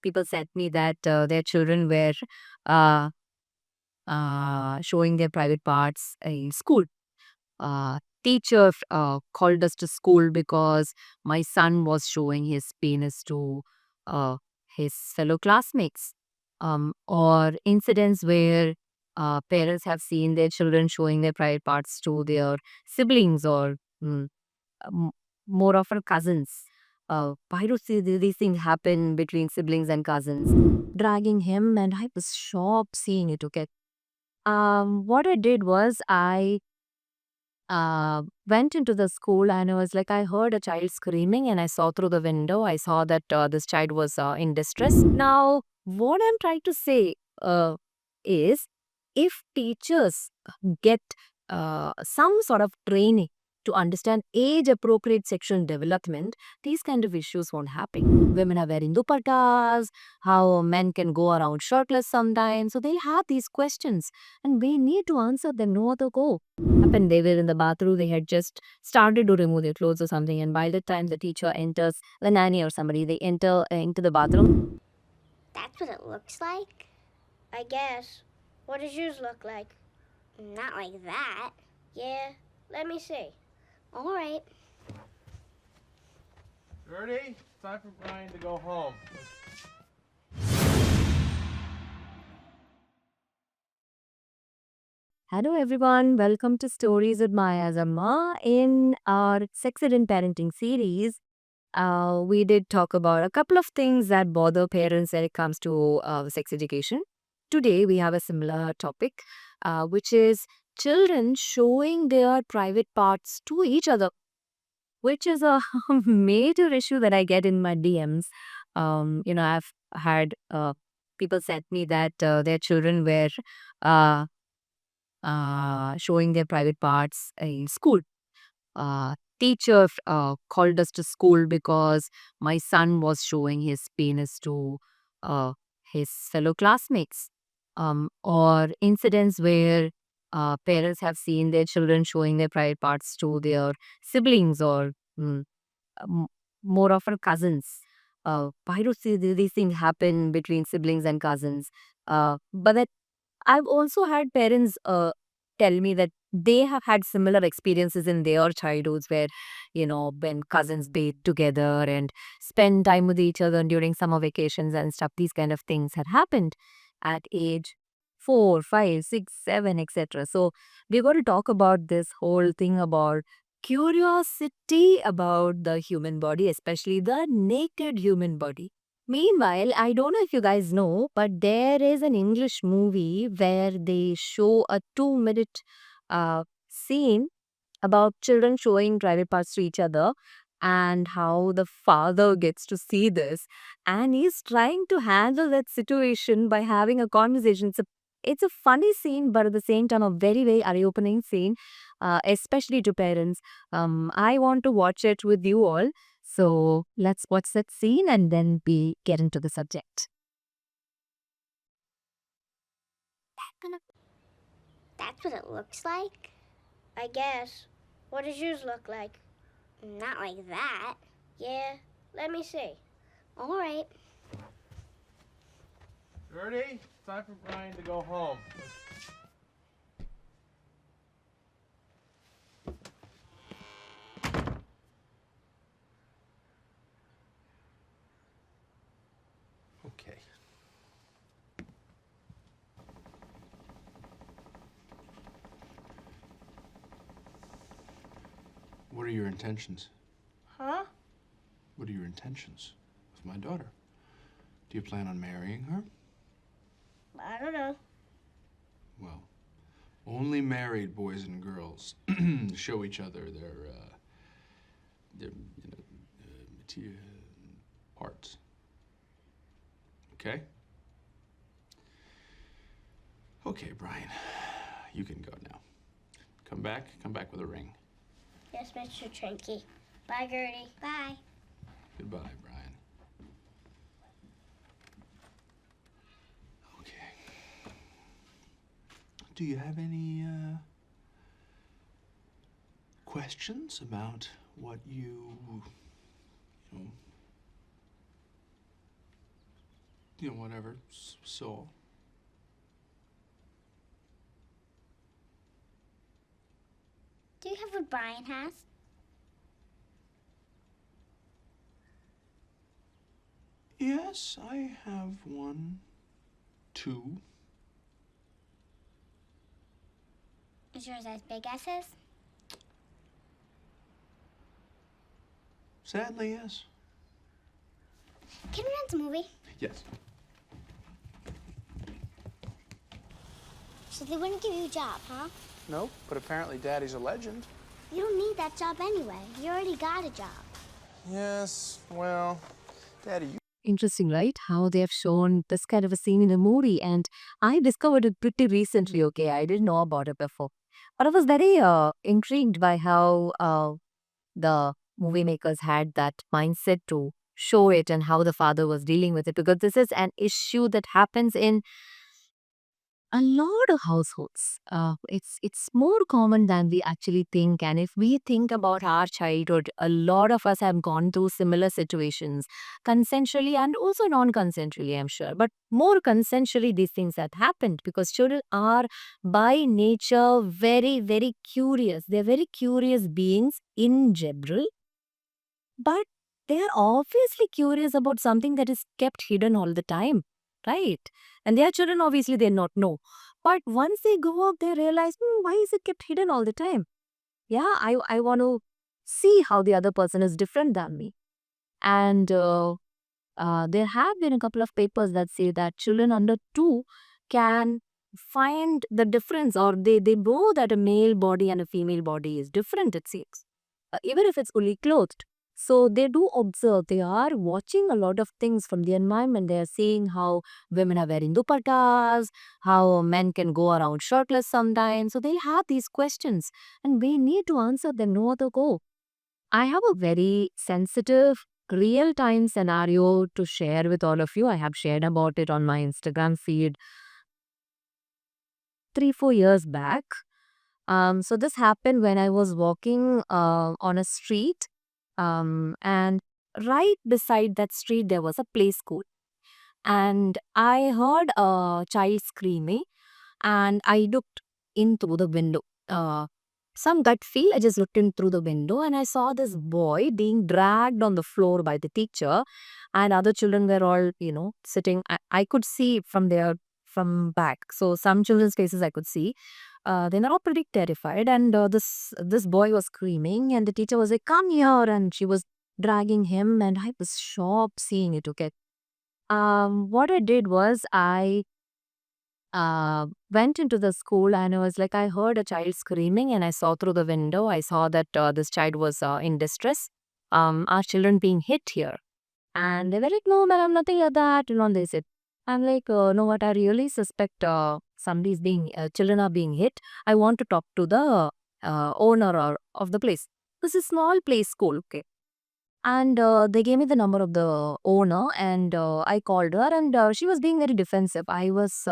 people said me that their children were uh, showing their private parts in school. Teacher called us to school because my son was showing his penis to uh, his fellow classmates. Or incidents where parents have seen their children showing their private parts to their siblings or m- more often cousins. Why do these things happen between siblings and cousins? Dragging him, and I was shocked seeing it. Okay, what I did was I went into the school and I was like, I heard a child screaming and I saw through the window. I saw that this child was in distress. Now, what I'm trying to say is if teachers get some sort of training to understand age appropriate sexual development, these kind of issues won't happen. Women are wearing dupattas, how men can go around shirtless sometimes. So they'll have these questions and we need to answer them, no other go happened. They were in the bathroom. They had just started to remove their clothes or something. And by the time the teacher enters, the nanny or somebody, they enter into the bathroom. That's what it looks like? I guess. What does yours look like? Not like that. Yeah, let me see. All right. Gertie, it's time for Brian to go home. Hello, everyone. Welcome to Stories with Maya Zamma. In our Sex Ed in Parenting series, we did talk about a couple of things that bother parents when it comes to sex education. Today, we have a similar topic, which is children showing their private parts to each other, which is a major issue that I get in my DMs. I've had people said me that their children were uh, showing their private parts in school. Teacher called us to school because my son was showing his penis to uh, his fellow classmates. Or incidents where parents have seen their children showing their private parts to their siblings or mm, m- more often cousins. Why do these things happen between siblings and cousins? But that I've also had parents tell me that they have had similar experiences in their childhoods where, when cousins bathe together and spend time with each other during summer vacations and stuff, these kind of things had happened at age 4, 5, 6, 7, etc. So we're going to talk about this whole thing about curiosity about the human body, especially the naked human body. Meanwhile, I don't know if you guys know, but there is an English movie where they show a 2 minute scene about children showing private parts to each other and how the father gets to see this and he's trying to handle that situation by having a conversation. It's a funny scene, but at the same time, a very, very eye-opening scene, especially to parents. I want to watch it with you all. So let's watch that scene and then we get into the subject. That's what it looks like? I guess. What does yours look like? Not like that. Yeah, let me see. All right. Gertie, it's time for Brian to go home. Okay. What are your intentions? Huh? What are your intentions with my daughter? Do you plan on marrying her? I don't know. Well, only married boys and girls show each other their material parts. Okay? Okay, Brian. You can go now. Come back with a ring. Yes, Mr. Trinky. Bye, Gertie. Bye. Goodbye, Brian. Okay. Do you have any questions about what you know, whatever. So. Do you have what Brian has? Yes, I have one, two. Is yours as big as his? Sadly, yes. Can we rent a movie? Yes. So they wouldn't give you a job, huh? No, but apparently Daddy's a legend. You don't need that job anyway. You already got a job. Yes, well, Daddy, you Interesting, right? How they have shown this kind of a scene in a movie. And I discovered it pretty recently, okay? I didn't know about it before. But I was very intrigued by how the movie makers had that mindset to show it and how the father was dealing with it, because this is an issue that happens in a lot of households. It's more common than we actually think. And if we think about our childhood, a lot of us have gone through similar situations, consensually and also non-consensually, I'm sure. But more consensually, these things have happened because children are by nature very, very curious. They're very curious beings in general, but they are obviously curious about something that is kept hidden all the time, right? And their children, obviously, they not know. But once they grow up, they realize, why is it kept hidden all the time? Yeah, I want to see how the other person is different than me. And there have been a couple of papers that say that children under 2 can find the difference, or they know that a male body and a female body is different, it seems, even if it's fully clothed. So they do observe, they are watching a lot of things from the environment. They are seeing how women are wearing dupattas, how men can go around shirtless sometimes. So they'll have these questions and we need to answer them, no other go. I have a very sensitive, real time scenario to share with all of you. I have shared about it on my Instagram feed 3-4 years back. So this happened when I was walking on a street, and right beside that street there was a play school, and I heard a child screaming, and I looked in through the window. Some gut feel, I just looked in through the window and I saw this boy being dragged on the floor by the teacher, and other children were all, sitting. I could see from there from back. So some children's faces I could see. They were all pretty terrified, and this boy was screaming, and the teacher was like, "Come here," and she was dragging him, and I was shocked seeing it. Okay, what I did was I went into the school and I was like, I heard a child screaming and I saw through the window. I saw that this child was in distress. Are children being hit here? And they were like, no, madam, nothing like that. And they said, I'm like, no, what I really suspect children are being hit. I want to talk to the owner of the place. This is a small place school, okay. And they gave me the number of the owner, and I called her, and she was being very defensive. I was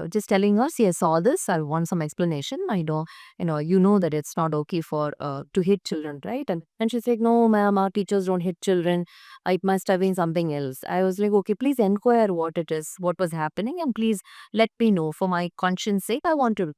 just telling her, see, I saw this. I want some explanation. I don't, you know that it's not okay for to hit children, right? And she's like, no, ma'am, our teachers don't hit children. It must have been something else. I was like, okay, please inquire what it is, what was happening, and please let me know for my conscience sake. I want to.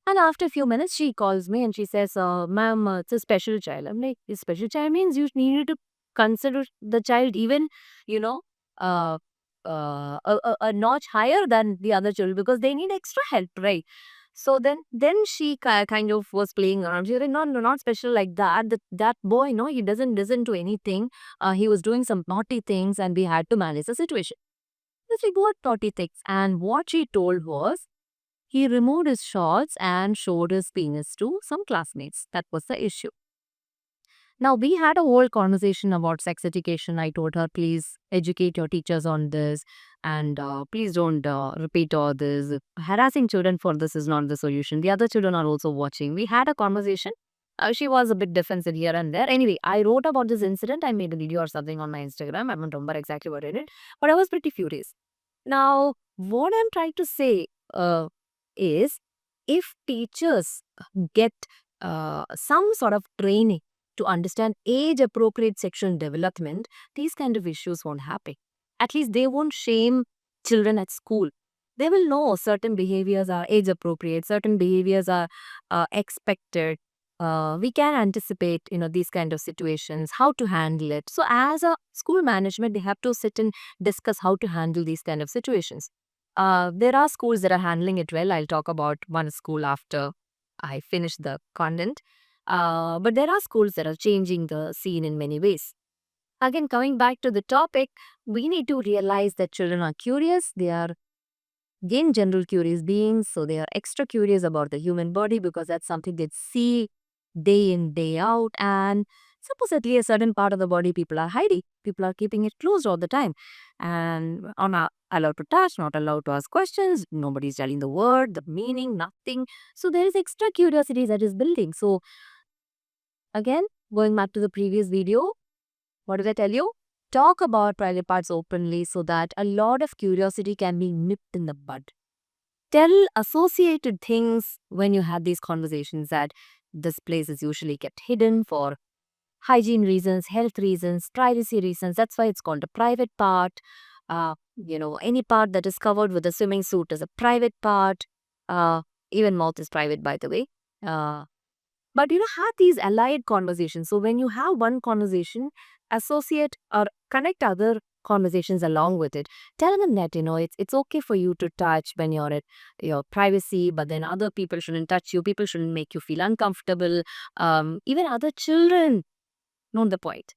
And after a few minutes, she calls me and she says, ma'am, it's a special child. I'm like, a special child means you needed to consider the child even, you know, uh, a notch higher than the other children because they need extra help, right? So then she kind of was playing around. She said, no, no, not special like that. That boy, no, he doesn't listen to anything. He was doing some naughty things and we had to manage the situation. I was like, what naughty things? And what she told was, he removed his shorts and showed his penis to some classmates. That was the issue. Now, we had a whole conversation about sex education. I told her, please educate your teachers on this and please don't repeat all this. Harassing children for this is not the solution. The other children are also watching. We had a conversation. She was a bit defensive here and there. Anyway, I wrote about this incident. I made a video or something on my Instagram. I don't remember exactly what I did, but I was pretty furious. Now, what I'm trying to say is if teachers get some sort of training to understand age appropriate sexual development, these kind of issues won't happen. At least they won't shame children at school. They will know certain behaviors are age appropriate, certain behaviors are expected. We can anticipate, these kind of situations, how to handle it. So as a school management, they have to sit and discuss how to handle these kind of situations. There are schools that are handling it well. I'll talk about one school after I finish the content. But there are schools that are changing the scene in many ways. Again, coming back to the topic, we need to realize that children are curious. They are, again, general curious beings. So they are extra curious about the human body because that's something they see day in, day out. And supposedly, a certain part of the body people are hiding. People are keeping it closed all the time and are not allowed to touch, not allowed to ask questions. Nobody's telling the word, the meaning, nothing. So there is extra curiosity that is building. So again, going back to the previous video, what did I tell you? Talk about private parts openly so that a lot of curiosity can be nipped in the bud. Tell associated things when you have these conversations that this place is usually kept hidden for hygiene reasons, health reasons, privacy reasons. That's why it's called a private part. Any part that is covered with a swimming suit is a private part. Even mouth is private, by the way. But have these allied conversations. So when you have one conversation, associate or connect other conversations along with it. Tell them that, it's okay for you to touch when you're at your privacy, but then other people shouldn't touch you. People shouldn't make you feel uncomfortable. Even other children, know the point.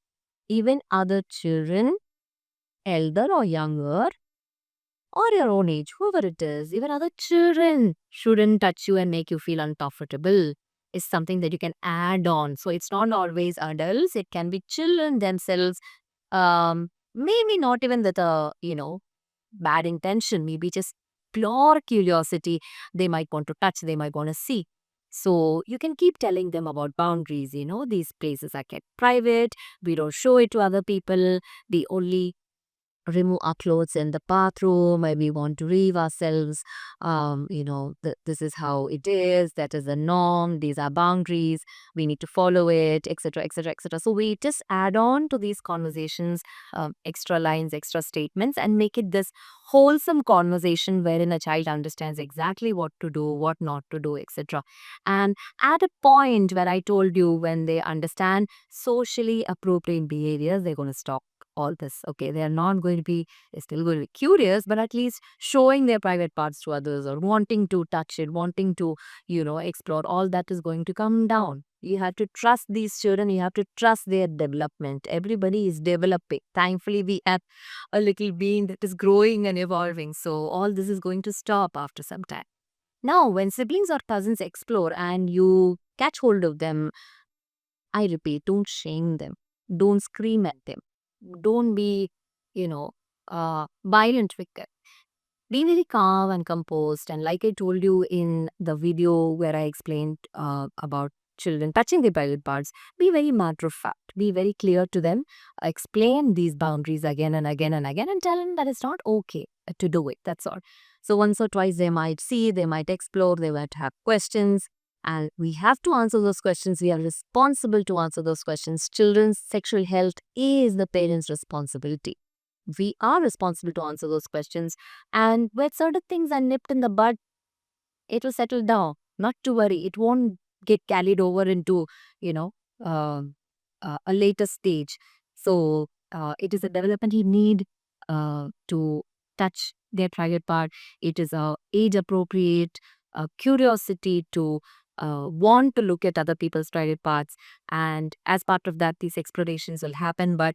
Even other children, elder or younger, or your own age, whoever it is, even other children shouldn't touch you and make you feel uncomfortable. Is something that you can add on. So it's not always adults, it can be children themselves. Maybe not even with a, bad intention, maybe just pure curiosity. They might want to touch, they might want to see. So you can keep telling them about boundaries, these places are kept private, we don't show it to other people, we only remove our clothes in the bathroom and we want to relieve ourselves. This is how it is, that is the norm, these are boundaries, we need to follow it, etc., etc., etc. So we just add on to these conversations extra lines, extra statements, and make it this wholesome conversation wherein a child understands exactly what to do, what not to do, etc. And at a point where I told you, when they understand socially appropriate behaviors, they're going to stop all this. Okay, they are not going to be, they're still going to be curious, but at least showing their private parts to others or wanting to touch it, wanting to, explore, all that is going to come down. You have to trust these children, you have to trust their development. Everybody is developing. Thankfully, we have a little being that is growing and evolving. So all this is going to stop after some time. Now, when siblings or cousins explore and you catch hold of them, I repeat, don't shame them. Don't scream at them. Don't be, violent with it. Be very calm and composed. And like I told you in the video where I explained about children touching their private parts, be very matter of fact. Be very clear to them. Explain these boundaries again and again and again and tell them that it's not okay to do it. That's all. So once or twice they might see, they might explore, they might have questions. And we have to answer those questions. We are responsible to answer those questions. Children's sexual health is the parents' responsibility. We are responsible to answer those questions. And when certain things are nipped in the bud, it will settle down. Not to worry. It won't get carried over into, a later stage. So it is a developmental need to touch their private part. It is a age appropriate curiosity to want to look at other people's private parts, and as part of that these explorations will happen. But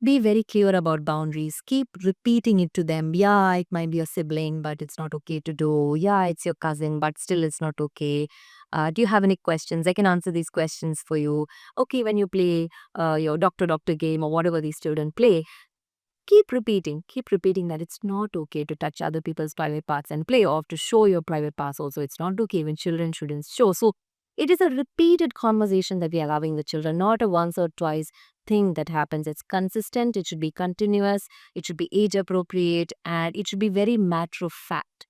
be very clear about boundaries. Keep repeating it to them. Yeah, it might be a sibling, but it's not okay to do. Yeah, it's your cousin, but still it's not okay. Do you have any questions? I can answer these questions for you. Okay, when you play your doctor game or whatever these children play, keep repeating that it's not okay to touch other people's private parts and play, or to show your private parts also. It's not okay. Even children shouldn't show. So it is a repeated conversation that we are allowing the children, not a once or twice thing that happens. It's consistent, it should be continuous, it should be age appropriate, and it should be very matter of fact.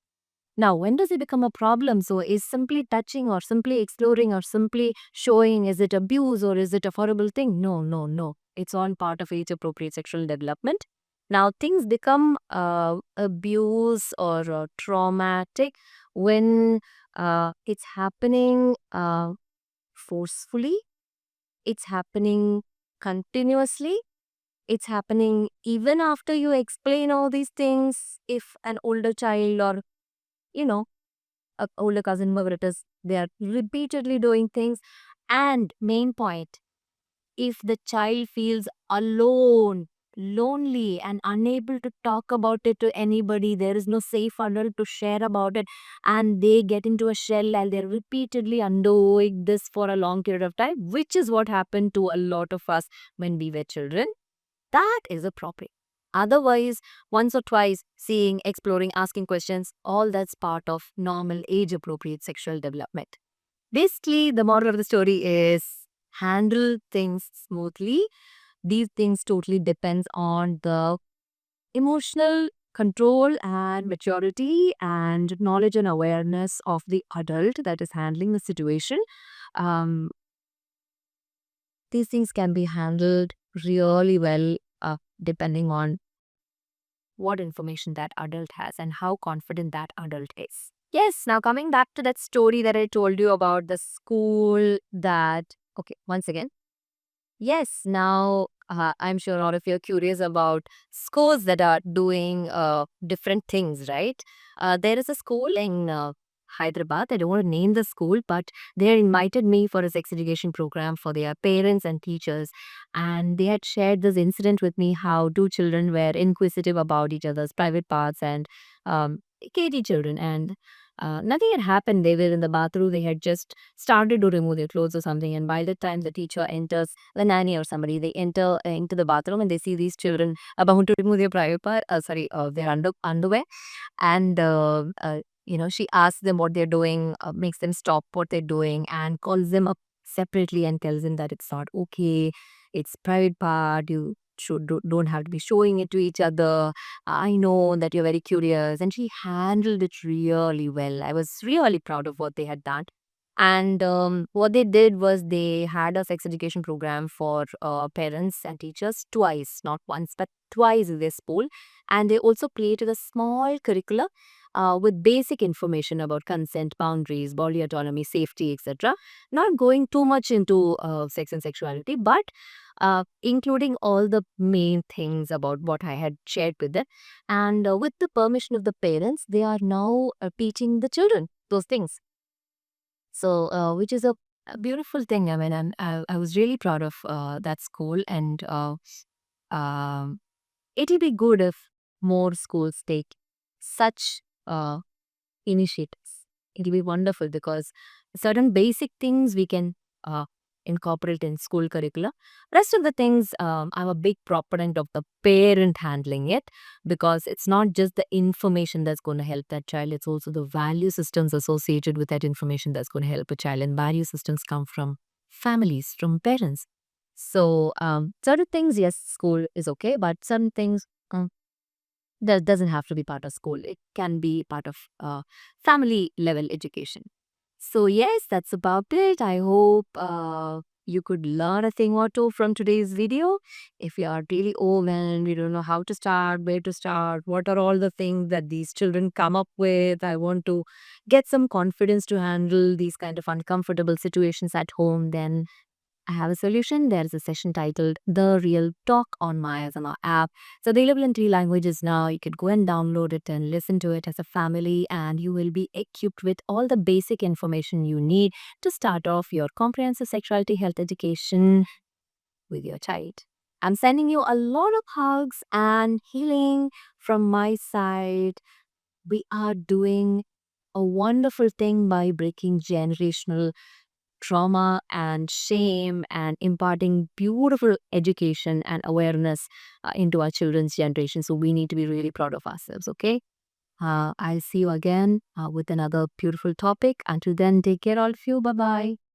Now, when does it become a problem? So is simply touching or simply exploring or simply showing, is it abuse or is it a horrible thing? No. It's all part of age appropriate sexual development. Now, things become abuse or traumatic when it's happening forcefully, it's happening continuously, it's happening even after you explain all these things. If an older child or, you know, a older cousin, whoever it is, they are repeatedly doing things. And main point, if the child feels alone, lonely, and unable to talk about it to anybody, there is no safe adult to share about it, and they get into a shell and they're repeatedly undergoing this for a long period of time, which is what happened to a lot of us when we were children, that is appropriate. Otherwise, once or twice, seeing, exploring, asking questions, all that's part of normal age appropriate sexual development. Basically, the moral of the story is handle things smoothly. These things totally depends on the emotional control and maturity and knowledge and awareness of the adult that is handling the situation. Um, these things can be handled really well depending on what information that adult has and how confident that adult is. Yes, now coming back to that story that I told you about the school that, okay, once again, yes, now I'm sure all of you are curious about schools that are doing different things, right? There is a school in Hyderabad. I don't want to name the school, but they invited me for a sex education program for their parents and teachers. And they had shared this incident with me how two children were inquisitive about each other's private parts and KG children. And nothing had happened. They were in the bathroom. They had just started to remove their clothes or something. And by the time the teacher enters, the nanny or somebody, they enter into the bathroom and they see these children about to remove their private part, their underwear. And, she asks them what they're doing, makes them stop what they're doing, and calls them up separately and tells them that it's not okay. It's private part. You don't have to be showing it to each other. I know that you're very curious. And she handled it really well. I was really proud of what they had done. And what they did was they had a sex education program for parents and teachers twice, not once, but twice in their school. And they also created a small curricula with basic information about consent, boundaries, body autonomy, safety, etc. Not going too much into sex and sexuality, but including all the main things about what I had shared with them. And with the permission of the parents, they are now teaching the children those things. So, which is a beautiful thing. I mean, I was really proud of that school, and um, it'll be good if more schools take such initiatives. It'll be wonderful because certain basic things we can uh, incorporate in school curricula. Rest of the things, I'm a big proponent of the parent handling it because it's not just the information that's going to help that child, it's also the value systems associated with that information that's going to help a child. And value systems come from families, from parents. So, certain things, yes, school is okay, but certain things, that doesn't have to be part of school. It can be part of family level education. So, yes, that's about it. I hope you could learn a thing or two from today's video. If you are really overwhelmed, you don't know how to start, where to start, what are all the things that these children come up with, I want to get some confidence to handle these kind of uncomfortable situations at home, then I have a solution. There is a session titled The Real Talk on my ASMR app. It's available in 3 languages now. You could go and download it and listen to it as a family, and you will be equipped with all the basic information you need to start off your comprehensive sexuality health education with your child. I'm sending you a lot of hugs and healing from my side. We are doing a wonderful thing by breaking generational trauma and shame and imparting beautiful education and awareness into our children's generation. So we need to be really proud of ourselves, okay? I'll see you again with another beautiful topic. Until then, take care, all of you. Bye bye.